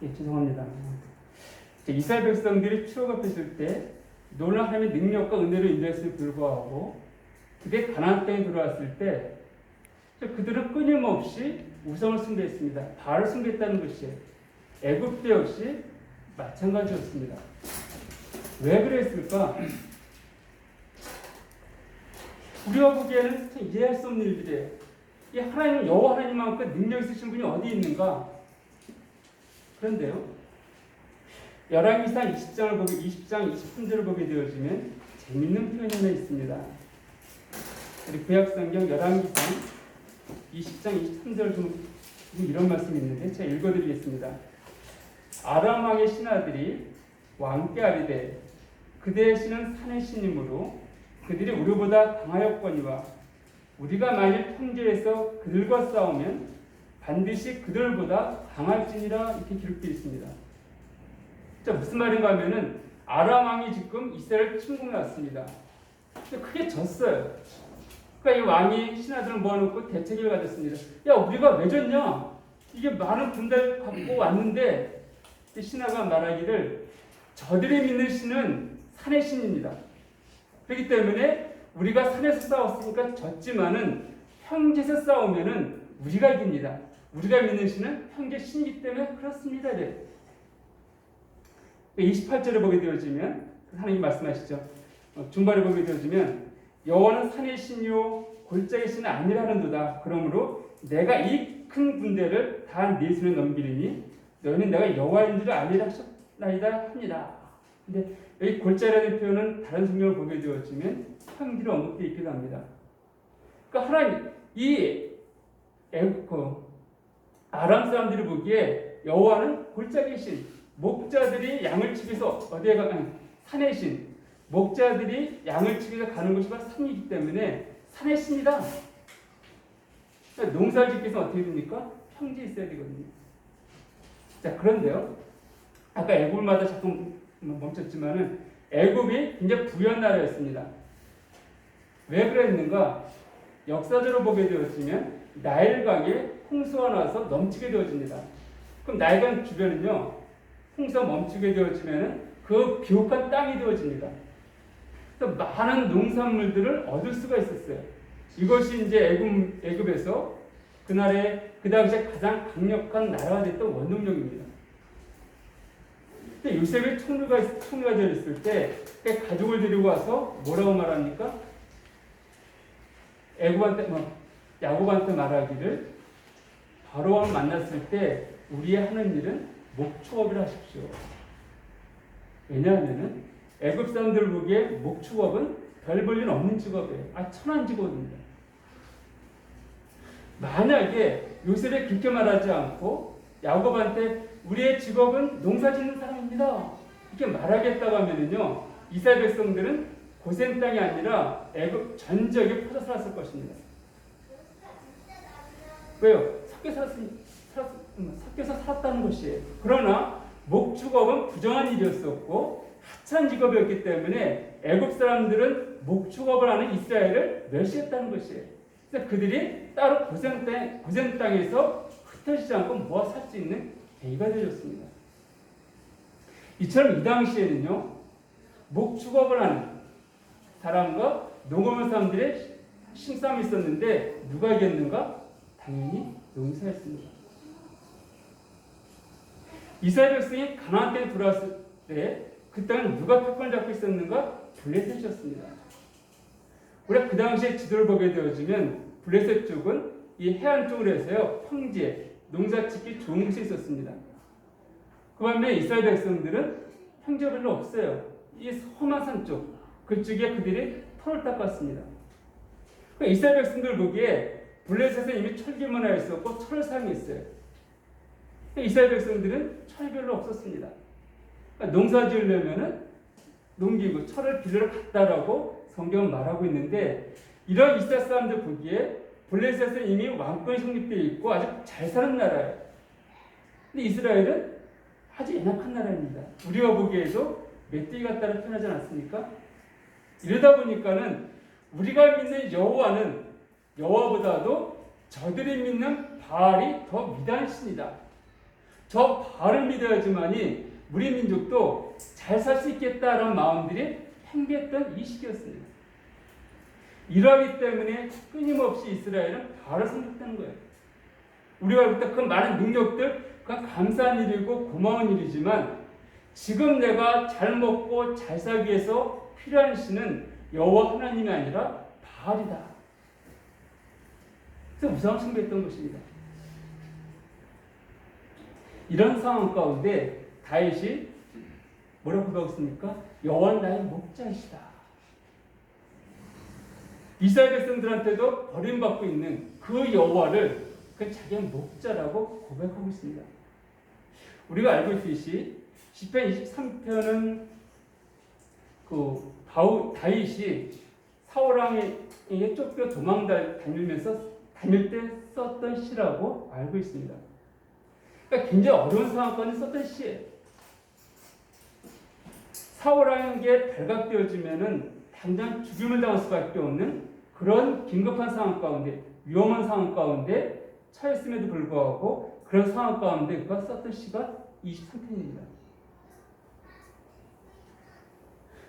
죄송합니다. 이스라엘 백성들이 출애굽했을 때 놀라운 하나님의 능력과 은혜로 인도했음에 불구하고 그게 가나안 땅에 들어왔을 때 그들은 끊임없이 우상을 숭배했습니다. 바알을 숭배했다는 것이에요. 애굽도 역시 마찬가지였습니다. 왜 그랬을까? 우리가 보기에는 참 이해할 수 없는 일들이에요. 이 하나님, 여호와 하나님만큼 능력 있으신 분이 어디 있는가? 그런데요, 열왕기상 20장 23절을 보게 되어지면 재밌는 표현이 하나 있습니다. 우리 구약성경 열왕기상 20장 23절 좀 이런 말씀이 있는데 제가 읽어드리겠습니다. 아람 왕의 신하들이 왕께 아뢰되 그대의 신은 산의 신이므로 그들이 우리보다 강하였거니와 우리가 만일 평지에서 그들과 싸우면 반드시 그들보다 강할지니라 이렇게 기록되어 있습니다. 자, 무슨 말인가 하면은 아람 왕이 지금 이스라엘을 침공해 왔습니다. 근데 크게 졌어요. 그러니까 이 왕이 신하들을 모아놓고 대책을 가졌습니다. 야, 우리가 왜 졌냐? 이게 많은 군대를 갖고 왔는데 신하가 말하기를 저들이 믿는 신은 산의 신입니다. 그렇기 때문에 우리가 산에서 싸웠으니까 졌지만은 평지에서 싸우면은 우리가 이깁니다. 우리가 믿는 신은 평지 신이기 때문에 그렇습니다. 네. 28절에 보게 되어지면 하나님 말씀하시죠. 중반에 보게 되어지면 여호와는 산의 신이요 골짜기 신은 아니라는도다. 그러므로 내가 이 큰 군대를 다 네 손에 넘기리니 너희는 내가 여호와인 줄 알리라 하셨나이다 합니다. 근데 여기 골짜기라는 표현은 다른 성경을 보게 되어지면 평지로 언급되어 있기도 합니다. 그러니까 하나님 이 아람 사람들이 보기에 여호와는 골짜기 신, 목자들이 양을 치기 위해서 어디에 산의 신, 목자들이 양을 치기 위해서 가는 곳이 바로 산이기 때문에 산의 신이다. 그러니까 농사를 짓기 위해서 어떻게 됩니까? 평지에 있어야 되거든요. 자, 그런데요, 아까 애굽마다 자꾸 멈췄지만은 애굽이 굉장히 부유한 나라였습니다. 왜 그랬는가? 역사적으로 보게 되었으면 나일강에 홍수가 나서 넘치게 되어집니다. 그럼 나일강 주변은요, 홍수가 멈추게 되어지면은 그 비옥한 땅이 되어집니다. 그래서 많은 농산물들을 얻을 수가 있었어요. 이것이 이제 애굽에서 그날에 그 당시에 가장 강력한 나라가 됐던 원동력입니다. 근데 요셉이 총리가 되었을 때 가족을 데리고 와서 뭐라고 말합니까? 야곱한테 말하기를 바로왕을 만났을 때 우리의 하는 일은 목축업을 하십시오. 왜냐하면은 애굽 사람들 보기에 목축업은 별 볼 일 없는 직업이에요. 천한 직업입니다. 만약에 요셉이 그렇게 말하지 않고 야곱한테 우리의 직업은 농사 짓는 사람입니다. 이렇게 말하겠다고 하면은요, 이스라엘 백성들은 고센 땅이 아니라 애굽 전 지역에 퍼져 살았을 것입니다. 왜요? 섞여서 살았다는 것이에요. 그러나 목축업은 부정한 일이었었고 하찮은 직업이었기 때문에 애굽 사람들은 목축업을 하는 이스라엘을 멸시했다는 것이에요. 그래서 그들이 따로 고센 땅에서 흩어지지 않고 모아 살 수 있는 계기가 되었습니다. 이처럼 이 당시에는요, 목축업을 하는 사람과 농업하는 사람들의 힘싸움이 있었는데 누가 이겼는가? 당연히 농사였습니다. 이스라엘 백성이 가나안 땅에 들어왔을 때 그 땅은 누가 패권을 잡고 있었는가? 블레셋이었습니다. 우리가 그 당시에 지도를 보게 되어지면 블레셋 쪽은 이 해안 쪽으로 해서요, 평지에 농사 짓기 좋은 곳이 있었습니다. 그 반면에 이스라엘 백성들은 평지가 별로 없어요. 이 험한 산 쪽, 그쪽에 그들이 터를 닦았습니다. 이스라엘 백성들 보기에 블레셋은 이미 철기만 하여 있었고 철상이 있어요. 이스라엘 백성들은 철이 별로 없었습니다. 농사 지으려면은 농기구, 철을 빌려 갔다라고 성경은 말하고 있는데, 이런 이스라엘 사람들 보기에 블레셋은 이미 왕권이 성립되어 있고 아주 잘 사는 나라예요. 근데 이스라엘은 아주 연약한 나라입니다. 우리가 보기에도 메뚜기 같다고 표현하지 않습니까? 이러다 보니까는 우리가 믿는 여호와는 여호와보다도 저들이 믿는 바알이 더 위대한 신이다. 저 바를 믿어야지만이 우리 민족도 잘 살 수 있겠다라는 마음들이 팽배했던 이 시기였습니다. 이러하기 때문에 끊임없이 이스라엘은 바알을 섬겼다는 거예요. 우리가 볼 때 그 많은 능력들 그건 감사한 일이고 고마운 일이지만 지금 내가 잘 먹고 잘 살기 위해서 필요한 신은 여호와 하나님이 아니라 바알이다. 그래서 우상을 숭배했던 것입니다. 이런 상황 가운데 다윗이 뭐라고 고백했습니까? 여호와는 나의 목자이시다. 이스라엘 백성들한테도 버림받고 있는 그 여호와를 그 자기의 목자라고 고백하고 있습니다. 우리가 알고 있듯이 시편 23편은 그 다윗이 사울 왕에게 쫓겨 다닐 때 썼던 시라고 알고 있습니다. 그러니까 굉장히 어려운 상황 가운데 썼던 시예요. 사울 왕에게 발각되어지면은 당장 죽임을 당할 수밖에 없는 그런 긴급한 상황 가운데, 위험한 상황 가운데 처했음에도 불구하고 그런 상황 가운데 그가 썼던 시가 23편입니다.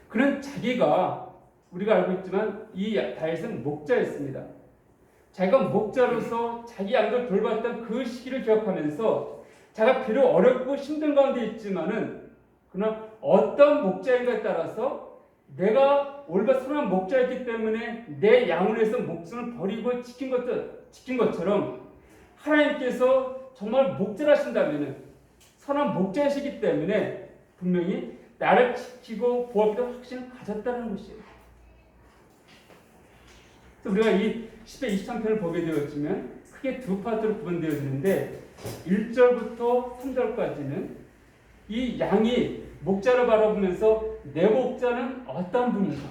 그는 자기가 우리가 알고 있지만 이 다윗은 목자였습니다. 자기가 목자로서 자기 양들 돌봤던 그 시기를 기억하면서 자기가 비록 어렵고 힘든 가운데 있지만은 그러나 어떤 목자인가에 따라서 내가 올바 선한 목자였기 때문에 내 양을 위해서 목숨을 버리고 지킨 것처럼 하나님께서 정말 목자라신다면은 선한 목자이시기 때문에 분명히 나를 지키고 보호하기도 확신을 가졌다는 것이에요. 그래서 우리가 이 10편 23편을 보게 되었지만 크게 두 파트로 구분되어지는데 1절부터 3절까지는 이 양이 목자를 바라보면서 내 목자는 어떤 분인가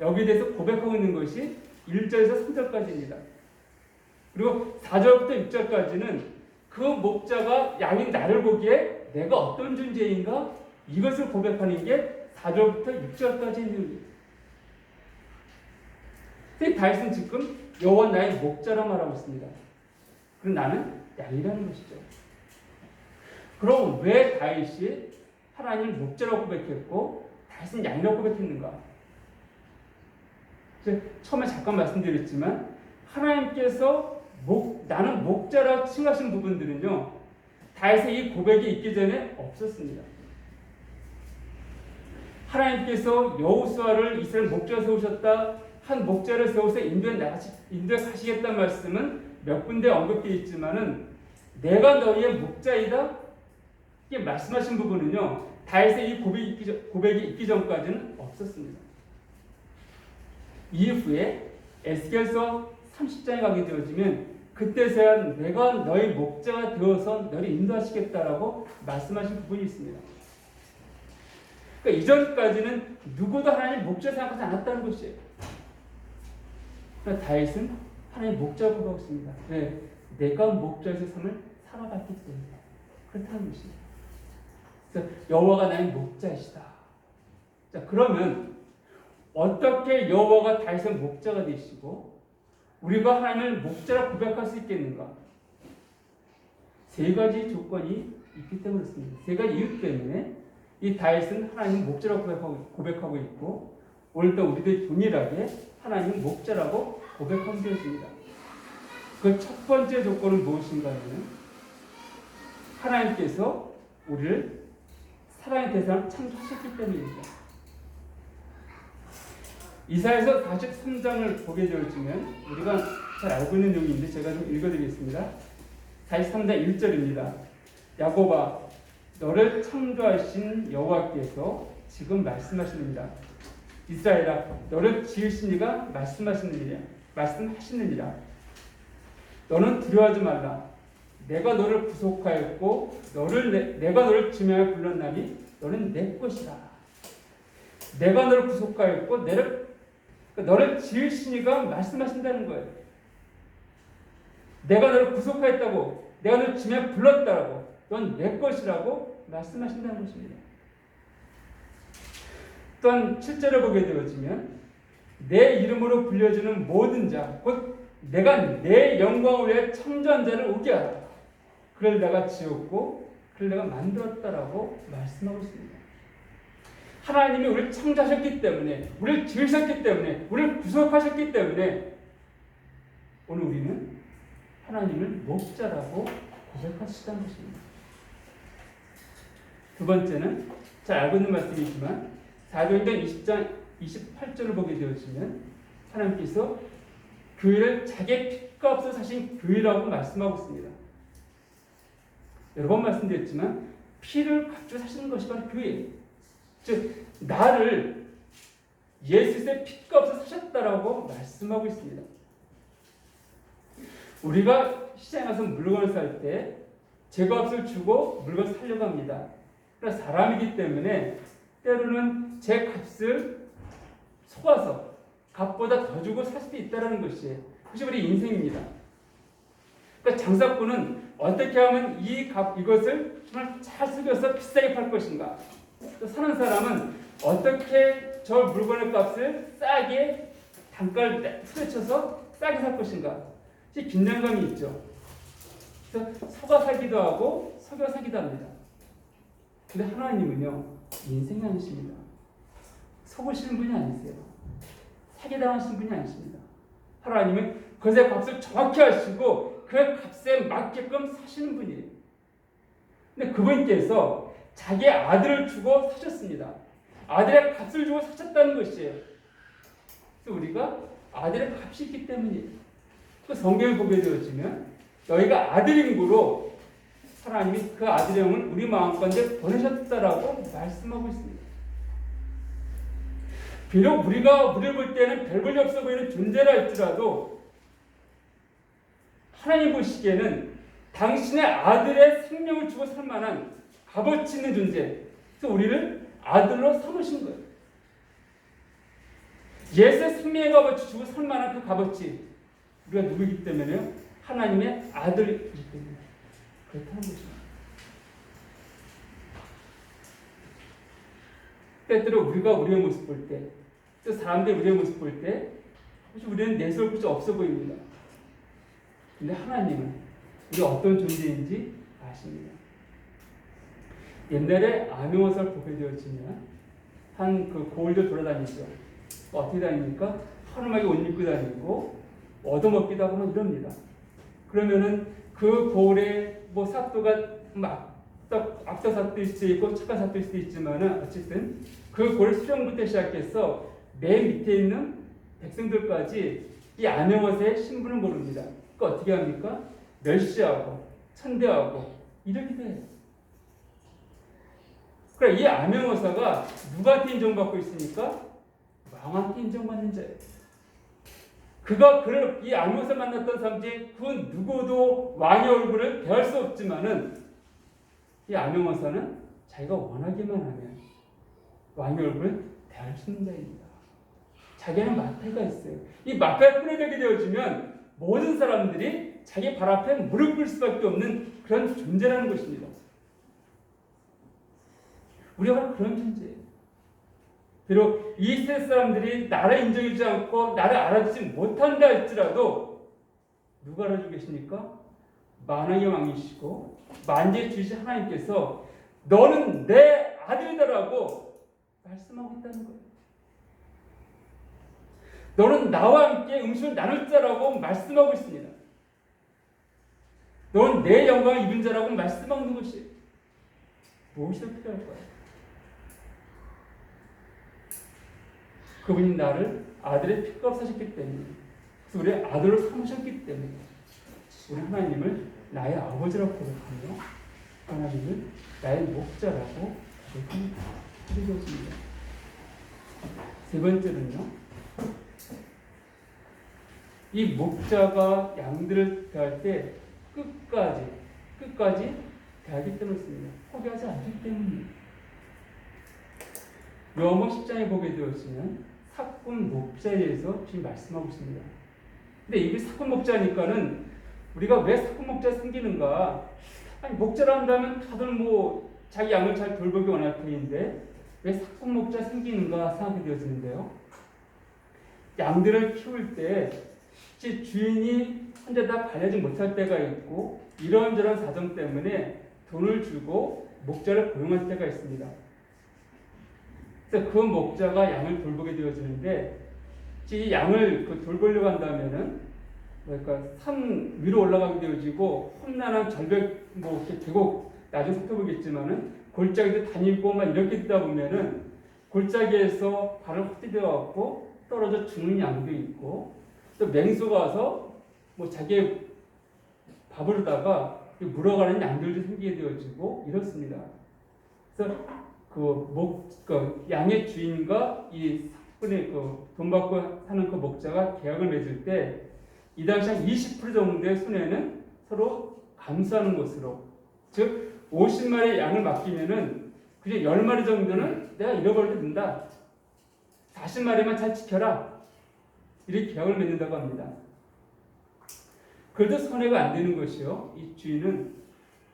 여기에 대해서 고백하고 있는 것이 1절에서 3절까지입니다. 그리고 4절부터 6절까지는 그 목자가 양인 나를 보기에 내가 어떤 존재인가 이것을 고백하는 게 4절부터 6절까지 있는 거예요. 다윗은 지금 여호와 나의 목자라 말하고 있습니다. 그럼 나는 양이라는 것이죠. 그럼 왜 다윗이 하나님을 목자라고 고백했고 다윗은 양이라고 고백했는가? 처음에 잠깐 말씀드렸지만 하나님께서 나는 목자라고 칭하신 부분들은요 다윗의 이 고백이 있기 전에 없었습니다. 하나님께서 여호수아를 이스라엘 목자로 세우셨다. 한 목자를 세워서 인도에 가시겠다는 말씀은 몇 군데 언급되어 있지만은 내가 너희의 목자이다. 이게 말씀하신 부분은요 다윗의 이 고백이 있기 전까지는 없었습니다. 이후에 에스겔서 30장에 가게 되어지면 그때서야 내가 너희 목자가 되어서 너를 인도하시겠다라고 말씀하신 부분이 있습니다. 그러니까 이전까지는 누구도 하나님 목자 생각하지 않았다는 것이에요. 그러니까 다윗은 하나님 목자라고 하고 있습니다. 네, 내가 목자의 삶을 살아갔기 때문에 그렇다는 것입니다. 그래서 여호와가 나의 목자이시다. 자, 그러면 어떻게 여호와가 다윗의 목자가 되시고 우리가 하나님을 목자라 고백할 수 있겠는가? 세 가지 조건이 있기 때문에 그렇습니다. 세 가지 이유 때문에 이 다윗은 하나님 목자라고 고백하고 있고 오늘도 우리들 동일하게 하나님 목자라고 고백하게 되었습니다. 그 첫 번째 조건은 무엇인가 하면 하나님께서 우리를 사랑의 대상을 창조하셨기 때문입니다. 이사야서 43장을 보게 되어지면 우리가 잘 알고 있는 내용인데 제가 좀 읽어드리겠습니다. 43장 1절입니다. 야곱아 너를 창조하신 여호와께서 지금 말씀하시느니라. 이스라엘아 너를 지으신 이가 말씀하시느니라. 너는 두려워하지 말라. 내가 너를 구속하였고 내가 너를 지명하여 불렀나니 너는 내 것이라. 내가 너를 구속하였고 너를 지으신 이가 말씀하신다는 거예요. 내가 너를 구속하였다고 내가 너를 지명하여 불렀다고 넌 내 것이라고 말씀하신다는 것입니다. 또한 7절을 보게 되어지면 내 이름으로 불려지는 모든 자 곧 내가 내 영광을 위해 창조한 자를 오게 하라. 그를 내가 지었고 그를 내가 만들었다라고 말씀하고 있습니다. 하나님이 우리를 창조하셨기 때문에, 우리를 지으셨기 때문에, 우리를 구속하셨기 때문에 오늘 우리는 하나님을 목자라고 고백할 수 있다는 것입니다. 두 번째는 잘 알고 있는 말씀이지만 사도행전 20장 28절을 보게 되어지면 하나님께서 교회를 자기의 핏값으로 사신 교회라고 말씀하고 있습니다. 여러 번 말씀드렸지만 피를 값주고 사시는 것이 바로 교회예요. 즉 나를 예수의 핏값으로 사셨다라고 말씀하고 있습니다. 우리가 시장에 가서 물건을 살 때 제값을 주고 물건을 사려고 합니다. 그러나 사람이기 때문에 때로는 제 값을 속아서 값보다 더 주고 살 수도 있다는 것이 그것이 우리 인생입니다. 그러니까 장사꾼은 어떻게 하면 이것을 정말 잘 속여서 비싸게 팔 것인가? 또 사는 사람은 어떻게 저 물건의 값을 싸게 단가를 후려쳐서 싸게 살 것인가? 긴장감이 있죠. 그래서 속아 사기도 하고 속여 사기도 합니다. 근데 하나님은요 인생이 아니십니다. 속으시는 분이 아니세요. 사기당하시는 분이 아니십니다. 하나님은 그것의 값을 정확히 하시고 그 값에 맞게끔 사시는 분이에요. 근데 그분께서 자기의 아들을 주고 사셨습니다. 아들의 값을 주고 사셨다는 것이에요. 그래서 우리가 아들의 값이 있기 때문이에요. 그 성경을 보게 되어지면 너희가 아들임으로 하나님이 그 아들의 영을 우리 마음가운데 보내셨다라고 말씀하고 있습니다. 비록 우리를 볼 때는 별 볼일 없어 보이는 존재라 할지라도 하나님 보시기에는 당신의 아들의 생명을 주고 살 만한 값어치 있는 존재, 그래서 우리를 아들로 삼으신 거예요. 예수의 생명의 값어치 주고 살 만한 그 값어치, 우리가 누구이기 때문에요? 하나님의 아들이기 때문에 그렇다는 것입니다. 때때로 우리가 우리의 모습 볼 때, 또 사람들이 우리의 모습 볼 때, 우리는 내세울 없어 보입니다. 근데 하나님은 우리 어떤 존재인지 아십니다. 옛날에 암용어사를 보게 되어지면 한 그 고을도 돌아다니죠. 어떻게 다닙니까? 허름하게 옷 입고 다니고 얻어먹기도 하고 이럽니다. 그러면은 그 고을에 뭐 사또가 악덕 사또일 수도 있고 착한 사또일 수도 있지만은 어쨌든 그 고을 수령부터 시작해서 맨 밑에 있는 백성들까지 이 암용어사의 신분을 모릅니다. 그러니까 어떻게 합니까? 멸시하고 천대하고 이러기도 해요. 그래, 이 암행어사가 누구한테 인정받고 있습니까? 왕한테 인정받는 자예요. 이 암행어사 만났던 사람 중에 그 누구도 왕의 얼굴을 대할 수 없지만은 이 암행어사는 자기가 원하기만 하면 왕의 얼굴을 대할 수 있는 자입니다. 자기는 마패가 있어요. 이 마패가 끊어내게 되어지면 모든 사람들이 자기 발 앞에 무릎 꿇을 수밖에 없는 그런 존재라는 것입니다. 우리가 바로 그런 존재예요. 비록 이 세대 사람들이 나를 인정해주지 않고 나를 알아주지 못한다 할지라도 누가 알아주고 계십니까? 만왕의 왕이시고 만주의 주이신 하나님께서 너는 내 아들이다라고 말씀하고 있다는 거예요. 너는 나와 함께 음식을 나눌 자라고 말씀하고 있습니다. 너는 내 영광을 입은 자라고 말씀하는 것이 무엇이 더 필요할까요? 그분이 나를 아들의 핏값 사셨기 때문에, 그래서 우리의 아들로 삼으셨기 때문에 우리 하나님을 나의 아버지라고 고백하며 하나님을 나의 목자라고 고백합니다. 그리고습니다. 세 번째는요, 이 목자가 양들을 대할 때 끝까지 대하기 때문입니다. 포기하지 않기 때문입니다. 요한복음 10장에 보게 되었으면 사꾼 목자에 대해서 지금 말씀하고 있습니다. 근데 이게 사꾼 목자니까는 우리가 왜 사꾼 목자가 생기는가? 아니, 목자라 한다면 다들 뭐 자기 양을 잘 돌보기 원할 터인데 왜 사꾼 목자가 생기는가 생각이 되어지는데요. 양들을 키울 때 주인이 혼자 다 관리하지 못할 때가 있고 이런저런 사정 때문에 돈을 주고 목자를 고용할 때가 있습니다. 그래서 그 목자가 양을 돌보게 되어지는데 이 양을 돌보려고 한다면은 그러니까 산 위로 올라가게 되어지고 험난한 절벽 뭐 이렇게 계곡 나중에 살펴보겠지만은 골짜기도 다니고 막 이렇게 있다 보면은 골짜기에서 발을 헛디뎌 갖고 떨어져 죽는 양도 있고 또 맹수가 와서 뭐 자기 밥으로다가 물어가는 양들도 생기게 되어지고 이렇습니다. 그래서 그 양의 주인과 이 사건의 돈 받고 사는 그 목자가 계약을 맺을 때 이 당시 한 20% 정도의 손해는 서로 감수하는 것으로, 즉 50마리의 양을 맡기면은 그게 10마리 정도는 내가 잃어버려도 된다. 40마리만 잘 지켜라. 이렇게 계약을 맺는다고 합니다. 그래도 손해가 안 되는 것이요. 이 주인은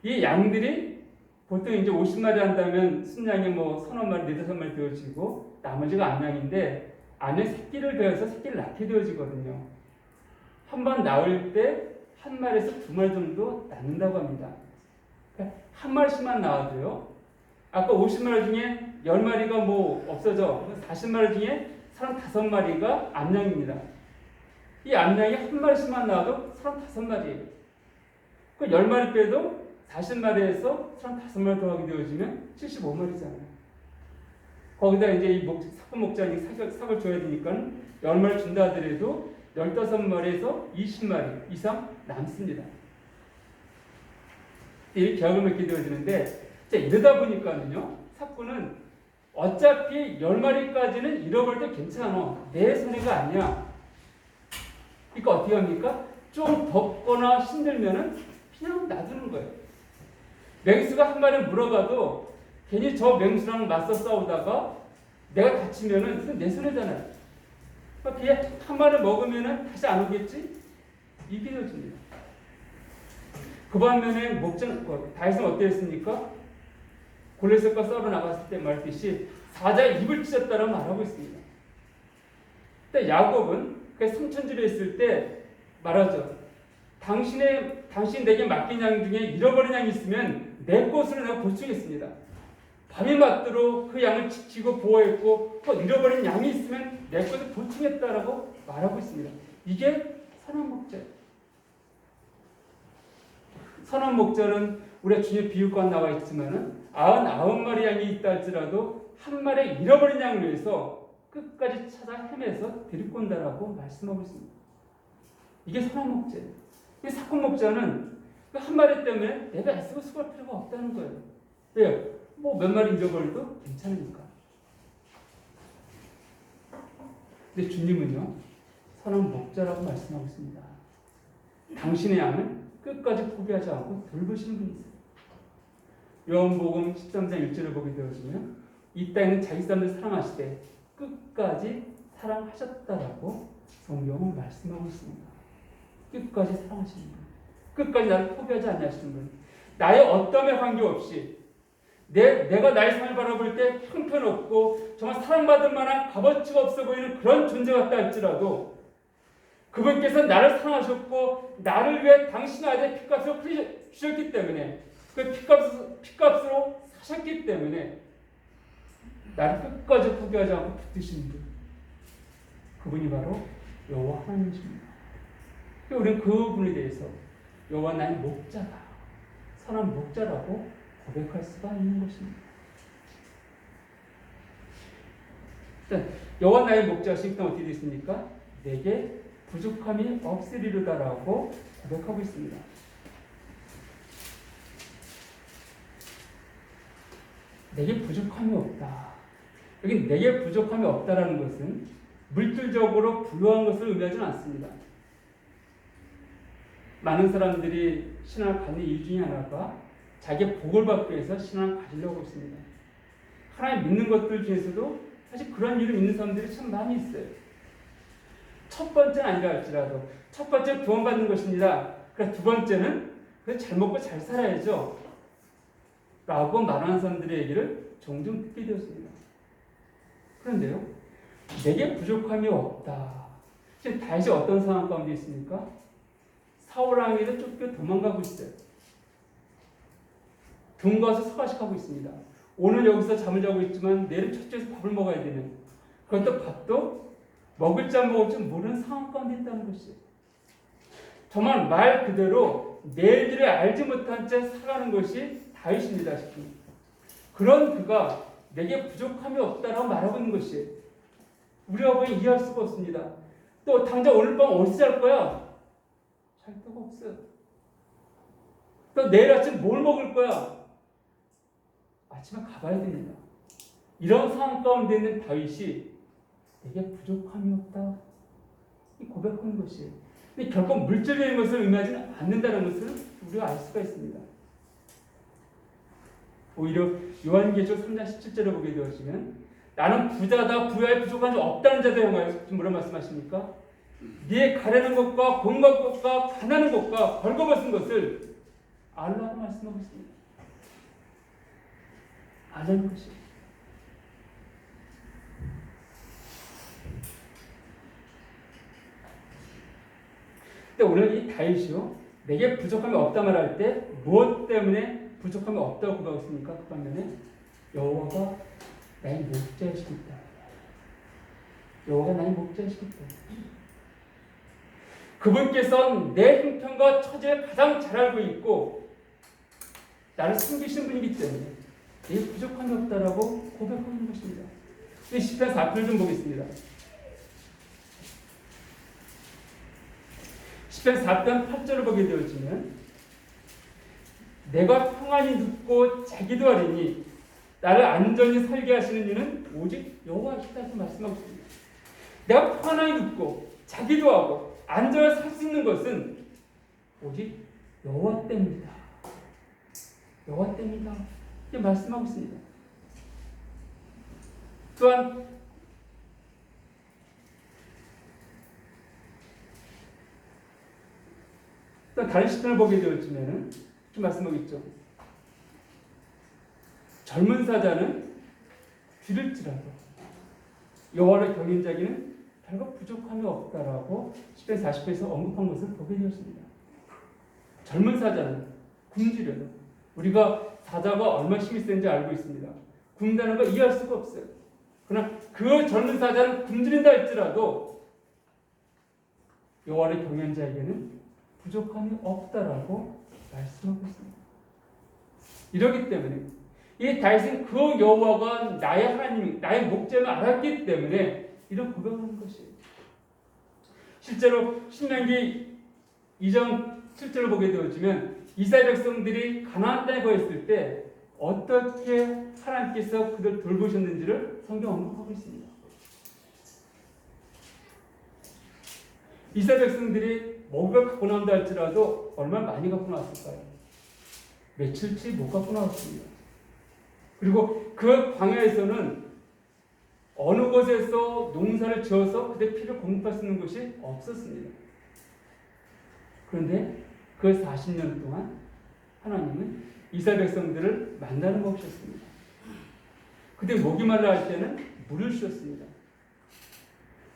이 양들이 보통 이제 50마리 한다면 순양이 뭐 서너 마리, 네다섯 마리 되어지고 나머지가 암양인데 안에 새끼를 베어서 새끼를 낳게 되어지거든요. 한 번 낳을 때 한 마리에서 두 마리 정도 낳는다고 합니다. 그러니까 한 마리씩만 낳아도요. 아까 50마리 중에 10마리가 뭐 없어져. 40마리 중에 35마리가 암양입니다. 이 암양이 한 마리씩만 낳아도 35마리예요. 그 10마리 빼도 40마리에서 35마리 더하게 되어지면 75마리잖아요. 거기다 이제 이 사건 목자니 삭을 줘야 되니까 10마리 준다 하더라도 15마리에서 20마리 이상 남습니다. 이 계약을 맺게 되어지는데 이러다 보니까는요, 사건은 어차피 10마리까지는 잃어버릴 때 괜찮아. 내 손해가 아니야. 그러니까 어떻게 합니까? 좀 덥거나 힘들면은 그냥 놔두는 거예요. 맹수가 한 마리 물어가도 괜히 저 맹수랑 맞서 싸우다가 내가 다치면은 내 손해잖아요. 그러니까 한 마리 먹으면은 다시 안 오겠지? 이게 되어집니다. 그 반면에 다윗은 어땠습니까? 골리앗과 싸우러 나갔을 때 말했듯이 사자의 입을 찢었다라고 말하고 있습니다. 근데 야곱은 그 성천집에 있을 때 말하죠. 당신 내게 맡긴 양 중에 잃어버린 양이 있으면 내 것으로 내가 보충했습니다. 밤이 맞도록 그 양을 지키고 보호했고 또 잃어버린 양이 있으면 내 것을 보충했다라고 말하고 있습니다. 이게 선한 목자예요. 선한 목자는 우리가 주님의 비유가 나와 있지만은 99마리 양이 있다 할지라도 한 마리 잃어버린 양을 위해서 끝까지 찾아 헤매서 데리고 온다라고 말씀하고 있습니다. 이게 선한 목자예요. 이 사건 목자는 그 한 마리 때문에 내가 애쓰고 수고할 필요가 없다는 거예요. 왜요? 뭐 몇 마리 잃어버려도 괜찮으니까. 근데 주님은요, 선한 목자라고 말씀하고 있습니다. 당신의 양을 끝까지 포기하지 않고 돌보시는 분이 있어요. 요한복음 13장 1절을 보게 되어지면 이 땅에는 자기 사람들 사랑하시되 끝까지 사랑하셨다라고 성경은 말씀하고 있습니다. 끝까지 사랑하시는 분, 끝까지 나를 포기하지 않으시는 분, 나의 어떠함에 관계없이 내가 나의 삶을 바라볼 때 형편없고 정말 사랑받을 만한 값어치가 없어 보이는 그런 존재 같다 할지라도 그분께서 나를 사랑하셨고 나를 위해 당신의 아들의 핏값을 주셨기 때문에 그 핏값으로 사셨기 때문에 나를 끝까지 포기하지 않고 붙드시는 분, 그분이 바로 여호와 하나님이십니다. 우리는 그분에 대해서 여호와 나의 목자다, 선한 목자라고 고백할 수가 있는 것입니다. 여호와 나의 목자신 때 어떻게 되십니까? 내게 부족함이 없으리로다라고 고백하고 있습니다. 내게 부족함이 없다. 여기 내게 부족함이 없다라는 것은 물질적으로 부유한 것을 의미하지는 않습니다. 많은 사람들이 신앙을 갖는 이유 중에 하나가 자기의 복을 받기 위해서 신앙을 가지려고 했습니다. 하나님 믿는 것들 중에서도 사실 그런 일을 믿는 사람들이 참 많이 있어요. 첫 번째는 아니라 할지라도 첫 번째는 구원받는 것입니다. 그래서 두 번째는 그래 잘 먹고 잘 살아야죠 라고 말하는 사람들의 얘기를 종종 듣게 되었습니다. 그런데요, 내게 부족함이 없다. 지금 다윗이 어떤 상황 가운데 있습니까? 사울 왕에게 쫓겨 도망가고 있어요. 경과서 서가식하고 있습니다. 오늘 여기서 잠을 자고 있지만 내일은 첫째에서 밥을 먹어야 되는, 그것도 밥도 먹을지 안 먹을지 모르는 상황 가운데 있다는 것이에요. 정말 말 그대로 내일들을 알지 못한 채 살아가는 것이 다윗입니다. 그런 그가 내게 부족함이 없다라고 말하고 있는 것이에요. 우리가 보면 이해할 수가 없습니다. 또 당장 오늘 밤 어디서 잘 거야? 잘 데가 없어요. 또 내일 아침 뭘 먹을 거야? 아침에 가봐야 됩니다. 이런 상황 가운데 있는 다윗이 내게 부족함이 없다, 이 고백하는 것이에요. 근데 결코 물질적인 것을 의미하지는 않는다는 것을 우리가 알 수가 있습니다. 오히려 요한계시록 3장 17절을 보게 되어지면 나는 부자다, 부여에 부족한 점 없다는 자들 향하여 뭐라 말씀하십니까? 네 가려는 것과 공부할 것과 가난한 것과 벌거벗은 것을 알라고 말씀하고 있습니다. 알라는 것이에요. 근데 오늘 이 다윗이요, 내게 부족함이 없다 말할 때 무엇 때문에 부족함이 없다고 고백했습니까? 그 반면에 여호와가 나의 목자이시겠다. 여호와가 나의 목자이시겠다. 그분께서는 내 형편과 처지를 가장 잘 알고 있고 나를 섬기신 분이기 때문에 내게 부족함이 없다라고 고백하는 것입니다. 시편 4편을 좀 보겠습니다. 시편 4편 8절을 보게 되어지면 내가 평안히 눕고 자기도 하리니 나를 안전히 살게 하시는 이는 오직 여호와시다고 말씀하고 있습니다. 내가 평안히 눕고 자기도 하고 안전히 살 수 있는 것은 오직 여호와 때문이다. 여호와 때문이다. 이렇게 말씀하고 있습니다. 또한 또 다른 시편을 보게 되어지면은 이렇게 말씀하고 있죠. 젊은 사자는 줄일지라도 여호와를 경외하는 자에게는 별거 부족함이 없다라고 시편 40편에서 언급한 것을 보게 되었습니다. 젊은 사자는 굶주려도 우리가 사자가 얼마나 힘이 센지 알고 있습니다. 굶다는 걸 이해할 수가 없어요. 그러나 그 젊은 사자는 굶주린다 할지라도 여호와를 경외하는 자에게는 부족함이 없다라고 말씀하고 있습니다. 이러기 때문에 이 다윗은 그 여호와가 나의 하나님, 나의 목자임을 알았기 때문에 이런 고백하는 것이에요. 실제로 신명기 2장 7절을 보게 되어지면 이스라엘 백성들이 가나안 땅에 거했을 때 어떻게 하나님께서 그들 돌보셨는지를 성경 언급하고 있습니다. 이스라엘 백성들이 먹을 걸 갖고 나온다 할지라도 얼마나 많이 갖고 나왔을까요? 며칠치 못 갖고 나왔습니다. 그리고 그 광야에서는 어느 곳에서 농사를 지어서 그때 피를 공급할 수 있는 곳이 없었습니다. 그런데 그 40년 동안 하나님은 이스라엘 백성들을 만나러 먹으셨습니다. 그때 목이 말라 할 때는 물을 주셨습니다.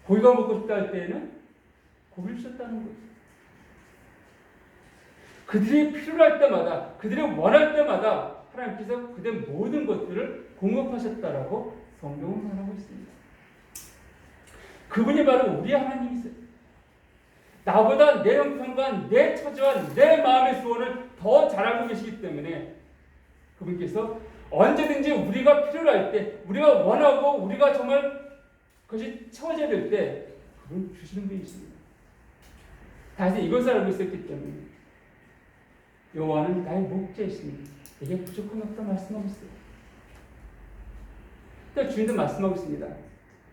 고기가 먹고 싶다 할 때에는 고기를 주셨다는 거예요. 그들이 필요할 때마다, 그들이 원할 때마다 하나님께서 그들의 모든 것들을 공급하셨다라고 성경은 말하고 있습니다. 그분이 바로 우리 하나님이세요. 나보다 내 형편과 내 처지와 내 마음의 소원을 더 잘 알고 계시기 때문에 그분께서 언제든지 우리가 필요할 때, 우리가 원하고 우리가 정말 그것이 채워져야 될 때 그분 주시는 분이십니다. 다시 이것을 알고 있었기 때문에 여호와는 나의 목자이시니 내게 부족함이 없다 말씀하고 있어요. 또 주인도 말씀하고 있습니다.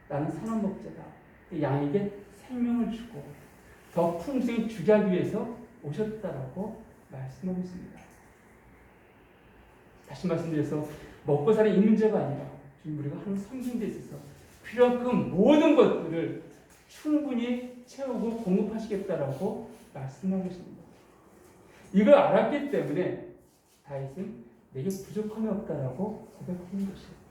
나는 선한 목자다. 양에게 생명을 주고 더 풍성히 주게 하기 위해서 오셨다라고 말씀하고 있습니다. 다시 말씀드려서 먹고 사는 이 문제가 아니라 주님 우리가 하는 성경에 있어서 필요한 그 모든 것들을 충분히 채우고 공급하시겠다라고 말씀하고 있습니다. 이걸 알았기 때문에 다윗은 내게 부족함이 없다라고 고백하는 것이에요.